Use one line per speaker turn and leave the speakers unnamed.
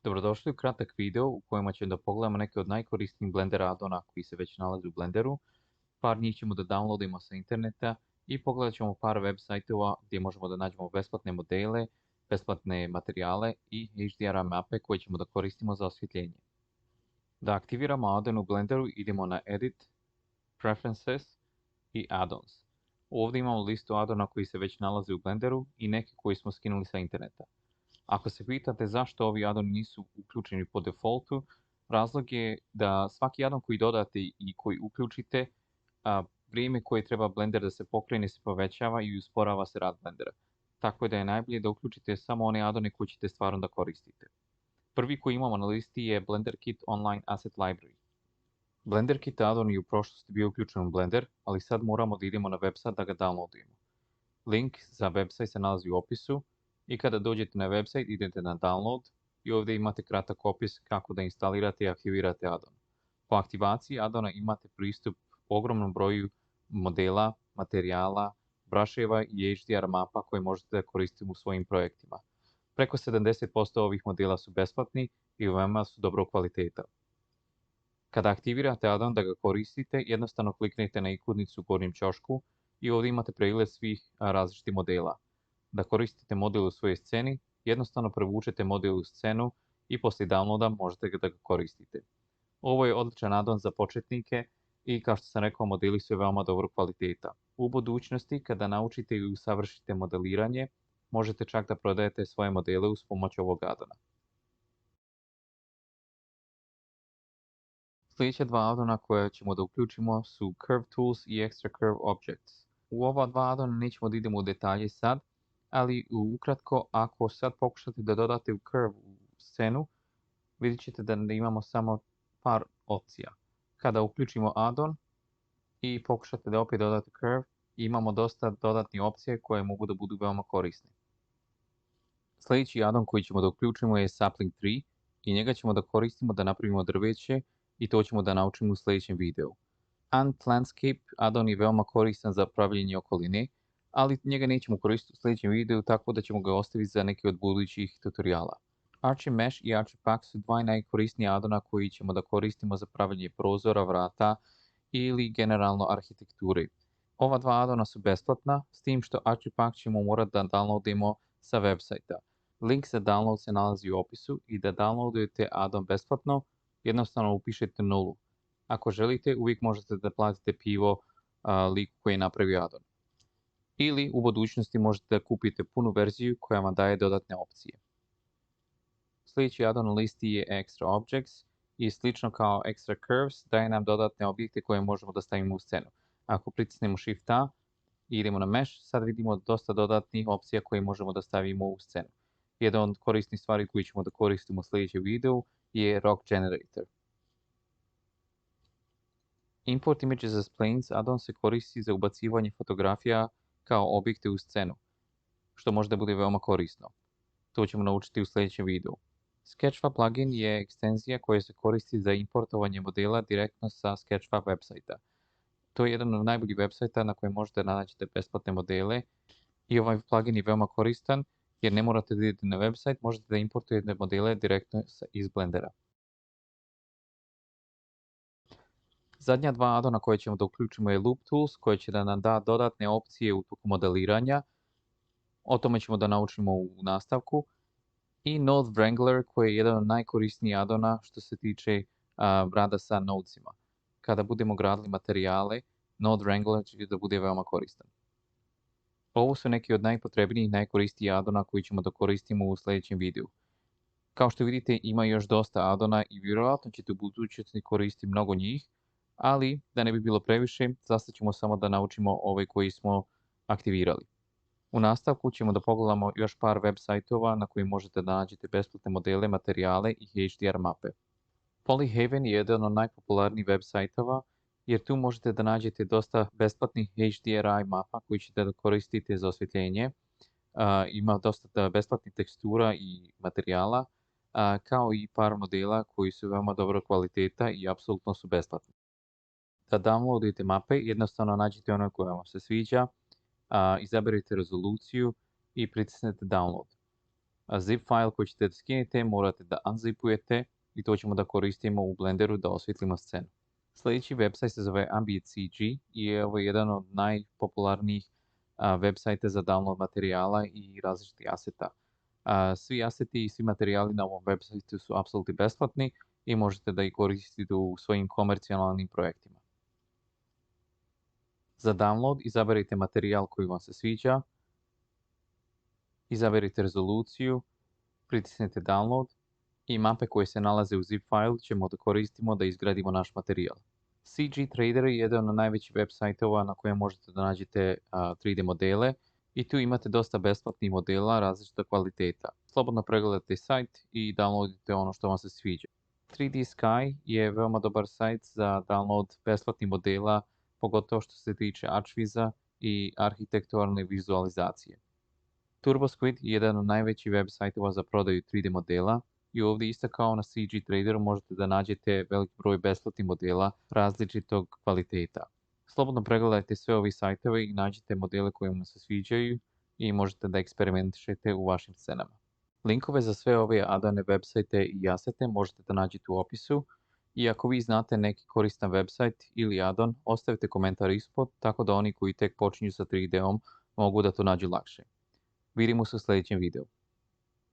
Dobrodošli u kratak video u kojima ćemo da pogledamo neke od najkorisnijih Blender add-ona koji se već nalaze u Blenderu. Par njih ćemo da downloadimo sa interneta i pogledat ćemo par web sajtova gdje možemo da nađemo besplatne modele, besplatne materijale i HDR mape koje ćemo da koristimo za osvjetljenje. Da aktiviramo add-on u Blenderu idemo na Edit, Preferences i Add-ons. Ovdje imamo listu add-ona koji se već nalaze u Blenderu i neke koji smo skinuli sa interneta. Ako se pitate zašto ovi add-oni nisu uključeni po defaultu, razlog je da svaki add-on koji dodate i koji uključite, vrijeme koje treba Blender da se pokrene se povećava i usporava se rad Blendera. Tako da je najbolje da uključite samo one add-one koje ćete stvarno da koristite. Prvi koji imamo na listi je Blender Kit Online Asset Library. Blender Kit add-on je u prošlosti bio uključen u Blender, ali sad moramo da idemo na website da ga downloadujemo. Link za website se nalazi u opisu i kada dođete na website idete na download i ovdje imate kratak opis kako da instalirate i aktivirate add-on. Po aktivaciji add-ona imate pristup ogromnom broju modela, materijala, brusheva i HDR mapa koje možete da koristite u svojim projektima. Preko 70% ovih modela su besplatni i veoma su dobrog kvaliteta. Kada aktivirate add-on da ga koristite, jednostavno kliknite na ikonicu u gornjem ćošku i ovdje imate pregled svih različitih modela. Da koristite model u svojoj sceni, jednostavno prevučete model u scenu i poslije downloada možete da ga koristite. Ovo je odličan add-on za početnike i kao što sam rekao, modeli su veoma dobrog kvaliteta. U budućnosti, kada naučite i usavršite modeliranje, možete čak da prodajete svoje modele uz pomoć ovog add-ona. Sljedeća dva add-ona koje ćemo da uključimo su Curve Tools i Extra Curve Objects. U ova dva add-ona nećemo da idemo u detalje sad, ali ukratko, ako sad pokušate da dodate u Curve u scenu, vidjet ćete da imamo samo par opcija. Kada uključimo add-on i pokušate da opet dodate Curve, imamo dosta dodatnih opcije koje mogu da budu veoma korisne. Sljedeći add-on koji ćemo da uključimo je Sapling Tree i njega ćemo da koristimo da napravimo drveće i to ćemo da naučimo u sljedećem videu. Ant Landscape add-on je veoma koristan za pravljenje okoline, ali njega nećemo koristiti u sljedećem videu, tako da ćemo ga ostaviti za neke od budućih tutoriala. Archie Mesh i Archie Pack su dva najkorisnija add-ona koji ćemo da koristimo za pravljenje prozora, vrata ili generalno arhitekture. Ova dva add-ona su besplatna, s tim što Archie Pack ćemo morati da downloadimo sa websajta. Link za download se nalazi u opisu i da downloadujete add-on besplatno, jednostavno upišete nulu. Ako želite, uvijek možete da platite pivo liku koji je napravio add-on. Ili u budućnosti možete da kupite punu verziju koja vam daje dodatne opcije. Sljedeći add-on na listi je Extra Objects i slično kao Extra Curves daje nam dodatne objekte koje možemo da stavimo u scenu. Ako pritisnemo Shift A i idemo na Mesh, sad vidimo dosta dodatnih opcija koje možemo da stavimo u scenu. Jedna od korisnih stvari koju ćemo da koristimo u sljedećem videu je Rock Generator. Import Images as Planes add-on se koristi za ubacivanje fotografija kao objekte u scenu, što može da bude veoma korisno. To ćemo naučiti u sljedećem videu. Sketchfab plugin je ekstenzija koja se koristi za importovanje modela direktno sa Sketchfab websajta. To je jedan od najboljih websajta na kojem možete naći besplatne modele i ovaj plugin je veoma koristan jer ne morate da idete na website, možete da importujete modele direktno iz Blendera. Zadnja dva add-ona koje ćemo da uključimo je Loop Tools koji će da nam da dodatne opcije u toku modeliranja. O tome ćemo da naučimo u nastavku. I Node Wrangler koji je jedan od najkorisnijih add-ona što se tiče rada sa nodesima. Kada budemo gradili materijale, Node Wrangler će da bude veoma koristan. Ovo su neki od najpotrebnijih i najkorisnijih add-ona koji ćemo da koristimo u sljedećem videu. Kao što vidite, ima još dosta add-ona i vjerojatno ćete u budućnosti koristiti mnogo njih, ali da ne bi bilo previše, zasad ćemo samo da naučimo ove koji smo aktivirali. U nastavku ćemo da pogledamo još par web sajtova na kojim možete da nađete besplatne modele, materijale i HDR mape. Polyhaven je jedan od najpopularnijih web sajtova jer tu možete da nađete dosta besplatnih HDRI mapa koji ćete da koristite za osvjetljenje. Ima dosta besplatnih tekstura i materijala, kao i par modela koji su veoma dobro kvaliteta i apsolutno su besplatni. Da downloadujete mape, jednostavno nađite ono koje vam se sviđa, izaberite rezoluciju i pritisnete download. zip file koji ćete da skinete morate da unzipujete i to ćemo da koristimo u Blenderu da osvijetlimo scenu. Sljedeći website se zove Ambient CG i ovo je jedan od najpopularnijih websajta za download materijala i različitih aseta. Svi aseti i svi materijali na ovom websajtu su apsolutno besplatni i možete da ih koristite u svojim komercijalnim projektima. Za download izaberite materijal koji vam se sviđa, izaberite rezoluciju, pritisnite download i mape koje se nalaze u zip file ćemo da koristimo da izgradimo naš materijal. CG Trader je jedan od najvećih web sajtova na kojem možete da nađete 3D modele i tu imate dosta besplatnih modela različita kvaliteta. Slobodno pregledajte sajt i downloadite ono što vam se sviđa. 3D Sky je veoma dobar sajt za download besplatnih modela, pogotovo što se tiče ArchViza i arhitekturalne vizualizacije. TurboSquid je jedan od najvećih web sajtova za prodaju 3D modela i ovdje isto kao na CG Traderu možete da nađete velik broj besplatnih modela različitog kvaliteta. Slobodno pregledajte sve ovi sajtove i nađite modele koje vam se sviđaju i možete da eksperimentišete u vašim scenama. Linkove za sve ove adane websajte i asete možete da nađete u opisu i ako vi znate neki koristan website ili addon, ostavite komentar ispod tako da oni koji tek počinju sa 3D-om mogu da to nađu lakše. Vidimo se u sljedećem videu.